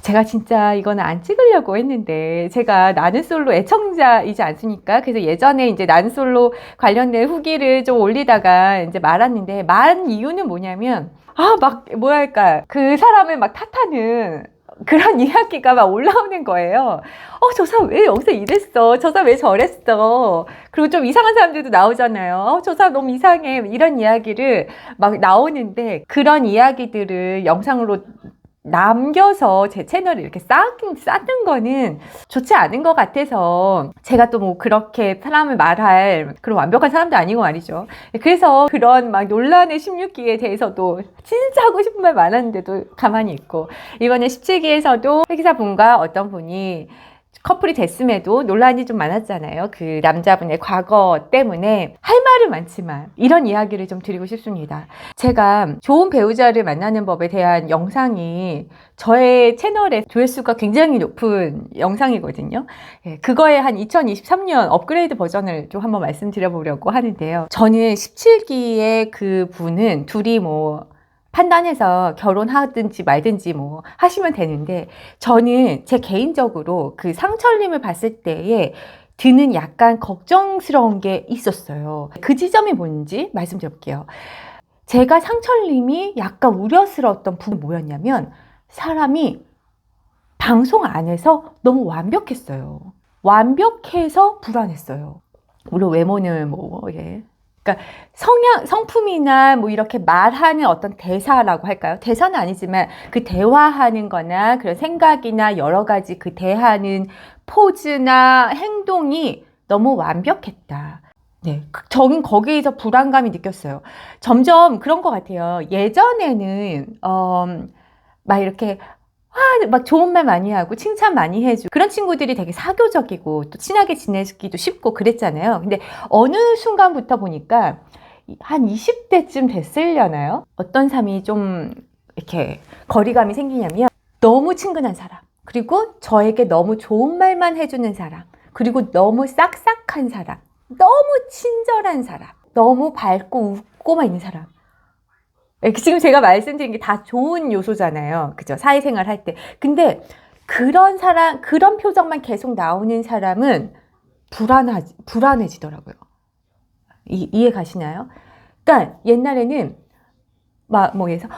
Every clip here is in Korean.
제가 진짜 이거는 안 찍으려고 했는데, 제가 나는 솔로 애청자이지 않습니까? 그래서 예전에 이제 나는 솔로 관련된 후기를 좀 올리다가 이제 말았는데, 말한 이유는 뭐냐면, 뭐랄까, 그 사람을 막 탓하는 그런 이야기가 막 올라오는 거예요. 저 사람 왜 여기서 이랬어? 저 사람 왜 저랬어? 그리고 좀 이상한 사람들도 나오잖아요. 저 사람 너무 이상해. 이런 이야기를 막 나오는데, 그런 이야기들을 영상으로 남겨서 제 채널에 이렇게 쌓는 거는 좋지 않은 것 같아서, 제가 또 뭐 그렇게 사람을 말할 그런 완벽한 사람도 아니고 말이죠. 그래서 그런 막 논란의 16기에 대해서도 진짜 하고 싶은 말 많았는데도 가만히 있고, 이번에 17기에서도 회계사분과 어떤 분이 커플이 됐음에도 논란이 좀 많았잖아요. 그 남자분의 과거 때문에. 할 말은 많지만 이런 이야기를 좀 드리고 싶습니다. 제가 좋은 배우자를 만나는 법에 대한 영상이 저의 채널에 조회수가 굉장히 높은 영상이거든요. 그거에 한 2023년 업그레이드 버전을 좀 한번 말씀드려보려고 하는데요. 저는 17기의 그 분은 둘이 뭐 판단해서 결혼하든지 말든지 뭐 하시면 되는데, 저는 제 개인적으로 그 상철님을 봤을 때에 드는 약간 걱정스러운 게 있었어요. 그 지점이 뭔지 말씀드릴게요. 제가 상철님이 약간 우려스러웠던 부분이 뭐였냐면, 사람이 방송 안에서 너무 완벽했어요. 완벽해서 불안했어요. 물론 외모는 그러니까 성품이나 뭐 이렇게 말하는 어떤 대사라고 할까요? 대사는 아니지만 그 대화하는 거나 그런 생각이나 여러 가지 그 대하는 포즈나 행동이 너무 완벽했다. 네, 저는 거기에서 불안감이 느꼈어요. 점점 그런 것 같아요. 예전에는 막 이렇게 막 좋은 말 많이 하고 칭찬 많이 해주고 그런 친구들이 되게 사교적이고 또 친하게 지내기도 쉽고 그랬잖아요. 근데 어느 순간부터 보니까 한 20대쯤 됐으려나요? 어떤 사람이 좀 이렇게 거리감이 생기냐면, 너무 친근한 사람, 그리고 저에게 너무 좋은 말만 해주는 사람, 그리고 너무 싹싹한 사람, 너무 친절한 사람, 너무 밝고 웃고만 있는 사람. 지금 제가 말씀드린 게 다 좋은 요소잖아요. 그죠? 사회생활 할 때. 근데 그런 사람, 그런 표정만 계속 나오는 사람은 불안해지더라고요. 이해 가시나요? 그러니까 옛날에는 막 뭐에서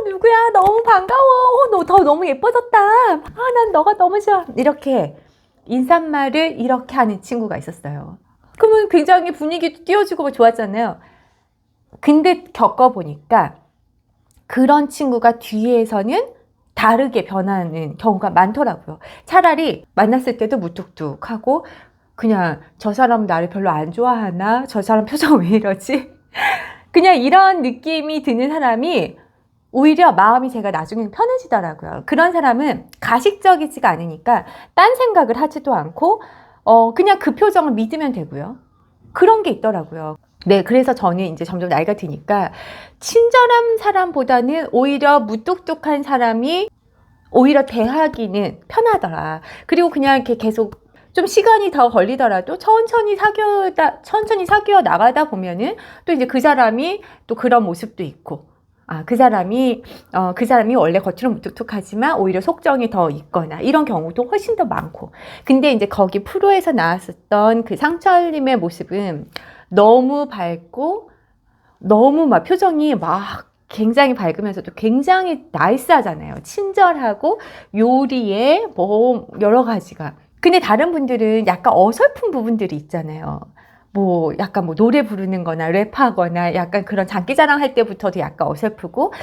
누구야? 너무 반가워. 너 너무 예뻐졌다. 난 너가 너무 좋아. 이렇게 인사말을 이렇게 하는 친구가 있었어요. 그러면 굉장히 분위기도 띄워주고 좋았잖아요. 근데 겪어보니까 그런 친구가 뒤에서는 다르게 변하는 경우가 많더라고요. 차라리 만났을 때도 무뚝뚝하고, 그냥 저 사람 나를 별로 안 좋아하나? 저 사람 표정 왜 이러지? 그냥 이런 느낌이 드는 사람이 오히려 마음이 제가 나중에는 편해지더라고요. 그런 사람은 가식적이지가 않으니까 딴 생각을 하지도 않고 그냥 그 표정을 믿으면 되고요. 그런 게 있더라고요. 네, 그래서 저는 이제 점점 나이가 드니까 친절한 사람보다는 오히려 무뚝뚝한 사람이 오히려 대하기는 편하더라. 그리고 그냥 이렇게 계속 좀 시간이 더 걸리더라도 천천히 사귀어 나가다 보면은 또 이제 그 사람이 또 그런 모습도 있고, 그 사람이 원래 겉으로 무뚝뚝하지만 오히려 속정이 더 있거나 이런 경우도 훨씬 더 많고. 근데 이제 거기 프로에서 나왔었던 그 상철님의 모습은 너무 밝고 너무 막 표정이 막 굉장히 밝으면서도 굉장히 나이스하잖아요. 친절하고 요리에 뭐 여러 가지가. 근데 다른 분들은 약간 어설픈 부분들이 있잖아요. 뭐 약간 뭐 노래 부르는 거나 랩하거나 약간 그런 장기자랑 할 때부터도 약간 어설프고,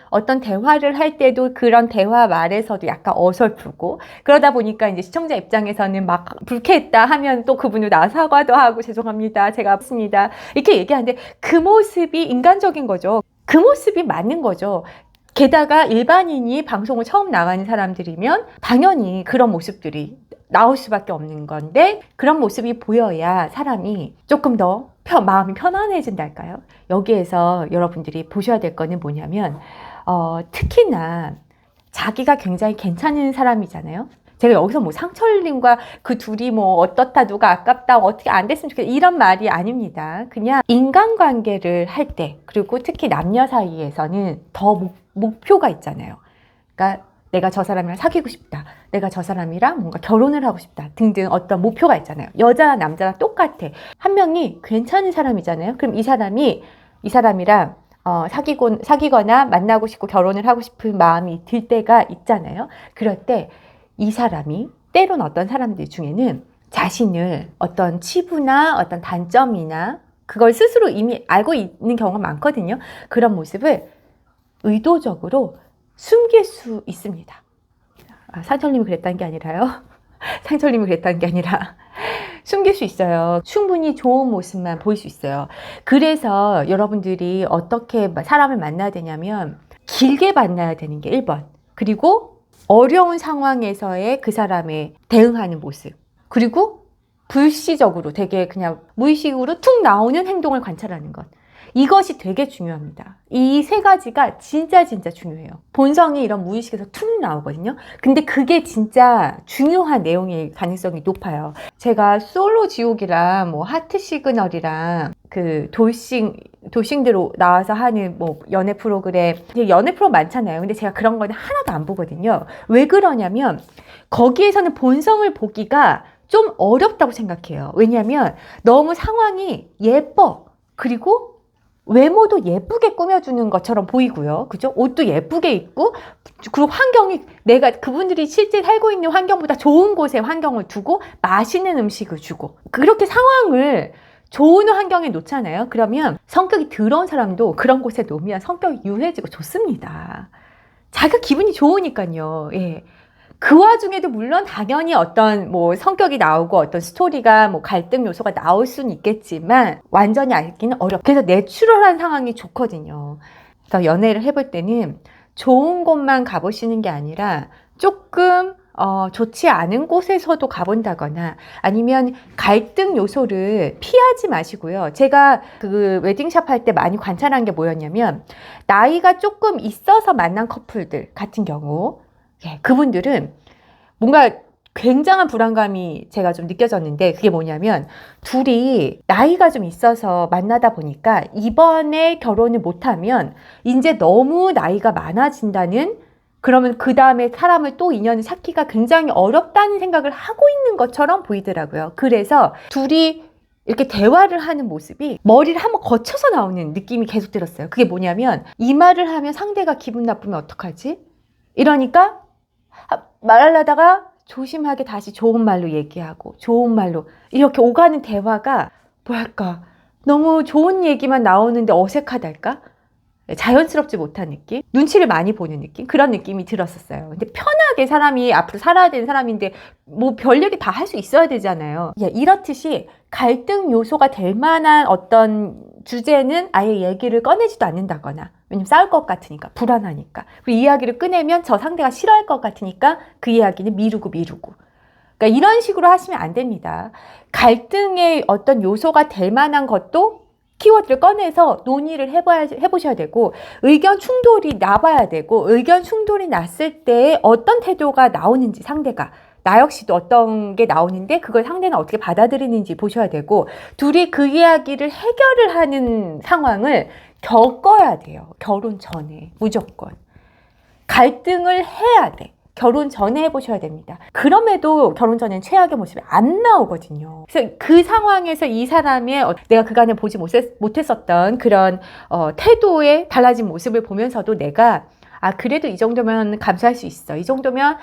어떤 대화를 할 때도 그런 대화 말에서도 약간 어설프고, 그러다 보니까 이제 시청자 입장에서는 막 불쾌했다 하면 또 그분을 나 사과도 하고 죄송합니다, 제가 아프습니다 이렇게 얘기하는데, 그 모습이 인간적인 거죠. 그 모습이 맞는 거죠. 게다가 일반인이 방송을 처음 나가는 사람들이면 당연히 그런 모습들이 나올 수밖에 없는 건데, 그런 모습이 보여야 사람이 조금 더 마음이 편안해진달까요? 여기에서 여러분들이 보셔야 될 거는 뭐냐면 특히나 자기가 굉장히 괜찮은 사람이잖아요. 제가 여기서 뭐 상철님과 그 둘이 뭐 어떻다, 누가 아깝다, 어떻게 안 됐으면 좋겠다 이런 말이 아닙니다. 그냥 인간관계를 할 때, 그리고 특히 남녀 사이에서는 더 목표가 있잖아요. 그러니까 내가 저 사람이랑 사귀고 싶다. 내가 저 사람이랑 뭔가 결혼을 하고 싶다. 등등 어떤 목표가 있잖아요. 여자랑 남자랑 똑같아. 한 명이 괜찮은 사람이잖아요. 그럼 이 사람이랑 사귀거나 만나고 싶고 결혼을 하고 싶은 마음이 들 때가 있잖아요. 그럴 때 이 사람이 때론 어떤 사람들 중에는 자신을 어떤 치부나 어떤 단점이나 그걸 스스로 이미 알고 있는 경우가 많거든요. 그런 모습을 의도적으로 숨길 수 있습니다. 상철님이 그랬다는 게 아니라요. 상철님이 그랬다는 게 아니라 숨길 수 있어요. 충분히 좋은 모습만 보일 수 있어요. 그래서 여러분들이 어떻게 사람을 만나야 되냐면 길게 만나야 되는 게 1번. 그리고 어려운 상황에서의 그 사람의 대응하는 모습. 그리고 불시적으로 되게 그냥 무의식으로 툭 나오는 행동을 관찰하는 것. 이것이 되게 중요합니다. 이 세 가지가 진짜 중요해요. 본성이 이런 무의식에서 툭 나오거든요. 근데 그게 진짜 중요한 내용일 가능성이 높아요. 제가 솔로 지옥이랑 뭐 하트 시그널이랑 그 돌싱대로 나와서 하는 뭐 연애 프로그램, 연애 프로 많잖아요. 근데 제가 그런 거는 하나도 안 보거든요. 왜 그러냐면 거기에서는 본성을 보기가 좀 어렵다고 생각해요. 왜냐하면 너무 상황이 예뻐. 그리고 외모도 예쁘게 꾸며주는 것처럼 보이고요. 그죠? 옷도 예쁘게 입고, 그리고 환경이 내가 그분들이 실제 살고 있는 환경보다 좋은 곳에 환경을 두고 맛있는 음식을 주고, 그렇게 상황을 좋은 환경에 놓잖아요. 그러면 성격이 더러운 사람도 그런 곳에 놓으면 성격이 유해지고 좋습니다. 자기가 기분이 좋으니까요. 예. 그 와중에도 물론 당연히 어떤 뭐 성격이 나오고 어떤 스토리가 뭐 갈등 요소가 나올 수는 있겠지만 완전히 알기는 어렵고, 그래서 내추럴한 상황이 좋거든요. 그래서 연애를 해볼 때는 좋은 곳만 가보시는 게 아니라 조금 좋지 않은 곳에서도 가본다거나 아니면 갈등 요소를 피하지 마시고요. 제가 그 웨딩샵 할 때 많이 관찰한 게 뭐였냐면 나이가 조금 있어서 만난 커플들 같은 경우, 예, 그분들은 뭔가 굉장한 불안감이 제가 좀 느껴졌는데, 그게 뭐냐면 둘이 나이가 좀 있어서 만나다 보니까 이번에 결혼을 못하면 이제 너무 나이가 많아진다는, 그러면 그 다음에 사람을 또 인연을 찾기가 굉장히 어렵다는 생각을 하고 있는 것처럼 보이더라고요. 그래서 둘이 이렇게 대화를 하는 모습이 머리를 한번 거쳐서 나오는 느낌이 계속 들었어요. 그게 뭐냐면 이 말을 하면 상대가 기분 나쁘면 어떡하지? 이러니까 말하려다가 조심하게 다시 좋은 말로 얘기하고 좋은 말로 이렇게 오가는 대화가 뭐랄까 너무 좋은 얘기만 나오는데 어색하달까? 자연스럽지 못한 느낌? 눈치를 많이 보는 느낌? 그런 느낌이 들었었어요. 근데 편하게 사람이 앞으로 살아야 되는 사람인데 뭐 별 얘기 다 할 수 있어야 되잖아요. 이렇듯이 갈등 요소가 될 만한 어떤 주제는 아예 얘기를 꺼내지도 않는다거나, 왜냐면 싸울 것 같으니까, 불안하니까. 그리고 이야기를 꺼내면 저 상대가 싫어할 것 같으니까 그 이야기는 미루고. 그러니까 이런 식으로 하시면 안 됩니다. 갈등의 어떤 요소가 될 만한 것도 키워드를 꺼내서 논의를 해보셔야 되고, 의견 충돌이 나봐야 되고, 의견 충돌이 났을 때 어떤 태도가 나오는지 상대가, 나 역시도 어떤 게 나오는데 그걸 상대는 어떻게 받아들이는지 보셔야 되고, 둘이 그 이야기를 해결을 하는 상황을 겪어야 돼요. 결혼 전에 무조건. 갈등을 해야 돼. 결혼 전에 해보셔야 됩니다. 그럼에도 결혼 전에는 최악의 모습이 안 나오거든요. 그래서 그 상황에서 이 사람의 내가 그간에 보지 못했었던 그런 태도의 달라진 모습을 보면서도 내가 그래도 이 정도면 감수할 수 있어. 이 정도면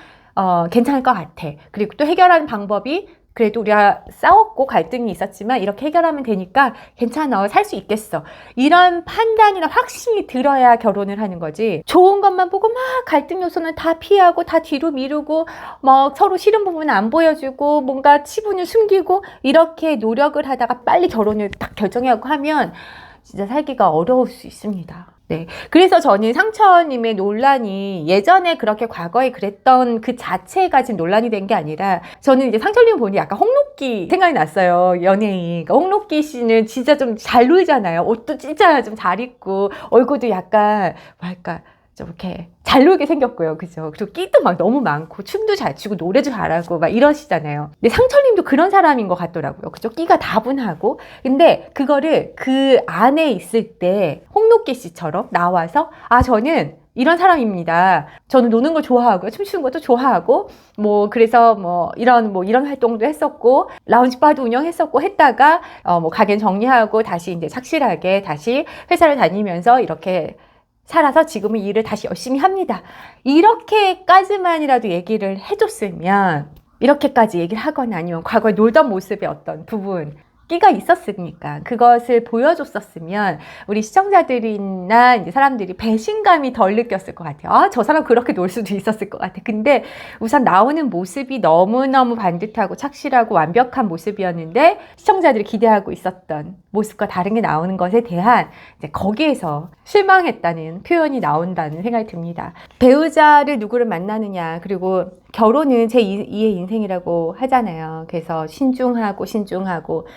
괜찮을 것 같아. 그리고 또 해결하는 방법이 그래도 우리가 싸웠고 갈등이 있었지만 이렇게 해결하면 되니까 괜찮아, 살 수 있겠어. 이런 판단이나 확신이 들어야 결혼을 하는 거지. 좋은 것만 보고 막 갈등 요소는 다 피하고 다 뒤로 미루고 막 서로 싫은 부분은 안 보여주고 뭔가 치분을 숨기고 이렇게 노력을 하다가 빨리 결혼을 딱 결정하고 하면 진짜 살기가 어려울 수 있습니다. 네. 그래서 저는 상처님의 논란이 예전에 그렇게 과거에 그랬던 그 자체가 지금 논란이 된 게 아니라, 저는 이제 상철님 보니 약간 홍록기 생각이 났어요. 연예인. 그러니까 홍록기 씨는 진짜 좀 잘 놀잖아요. 옷도 진짜 좀 잘 입고, 얼굴도 약간, 뭐랄까, 좀 이렇게 잘 놀게 생겼고요. 그죠? 그리고 끼도 막 너무 많고, 춤도 잘 추고, 노래도 잘하고, 막 이러시잖아요. 근데 상철님도 그런 사람인 것 같더라고요. 그죠? 끼가 다분하고. 근데 그거를 그 안에 있을 때, 홍록기 씨처럼 나와서, 저는 이런 사람입니다. 저는 노는 걸 좋아하고 춤추는 것도 좋아하고 뭐 그래서 뭐 이런 활동도 했었고 라운지 바도 운영했었고 했다가 뭐 가게 정리하고 다시 이제 착실하게 다시 회사를 다니면서 이렇게 살아서 지금은 일을 다시 열심히 합니다. 이렇게까지만이라도 얘기를 해줬으면, 이렇게까지 얘기를 하거나 아니면 과거에 놀던 모습의 어떤 부분, 끼가 있었으니까 그것을 보여줬었으면 우리 시청자들이나 이제 사람들이 배신감이 덜 느꼈을 것 같아요. 아, 저 사람 그렇게 놀 수도 있었을 것 같아. 근데 우선 나오는 모습이 너무너무 반듯하고 착실하고 완벽한 모습이었는데 시청자들이 기대하고 있었던 모습과 다른 게 나오는 것에 대한 이제 거기에서 실망했다는 표현이 나온다는 생각이 듭니다. 배우자를 누구를 만나느냐, 그리고 결혼은 제2의 인생이라고 하잖아요. 그래서 신중하고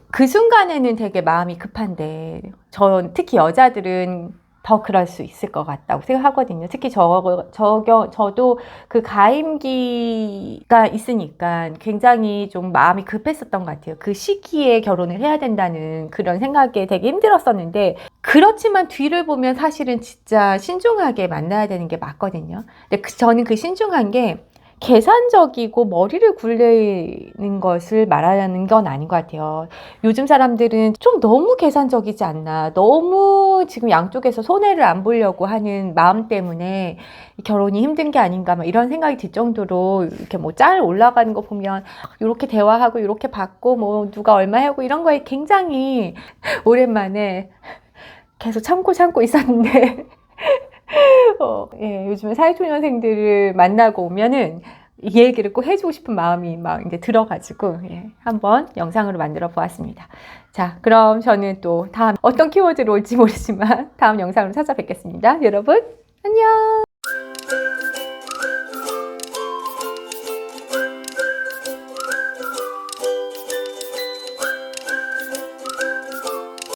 그 순간에는 되게 마음이 급한데 특히 여자들은 더 그럴 수 있을 것 같다고 생각하거든요. 특히 저도 그 가임기가 있으니까 굉장히 좀 마음이 급했었던 것 같아요. 그 시기에 결혼을 해야 된다는 그런 생각에 되게 힘들었었는데, 그렇지만 뒤를 보면 사실은 진짜 신중하게 만나야 되는 게 맞거든요. 근데 저는 그 신중한 게 계산적이고 머리를 굴리는 것을 말하는 건 아닌 것 같아요. 요즘 사람들은 좀 너무 계산적이지 않나, 너무 지금 양쪽에서 손해를 안 보려고 하는 마음 때문에 결혼이 힘든 게 아닌가, 막 이런 생각이 들 정도로 이렇게 뭐 짤 올라가는 거 보면 이렇게 대화하고 이렇게 받고 뭐 누가 얼마 하고 이런 거에 굉장히 오랜만에 계속 참고 있었는데 요즘에 사회초년생들을 만나고 오면은 이 얘기를 꼭 해주고 싶은 마음이 막 이제 들어가지고 한번 영상으로 만들어 보았습니다. 자, 그럼 저는 또 다음 어떤 키워드로 올지 모르지만 다음 영상으로 찾아뵙겠습니다. 여러분, 안녕!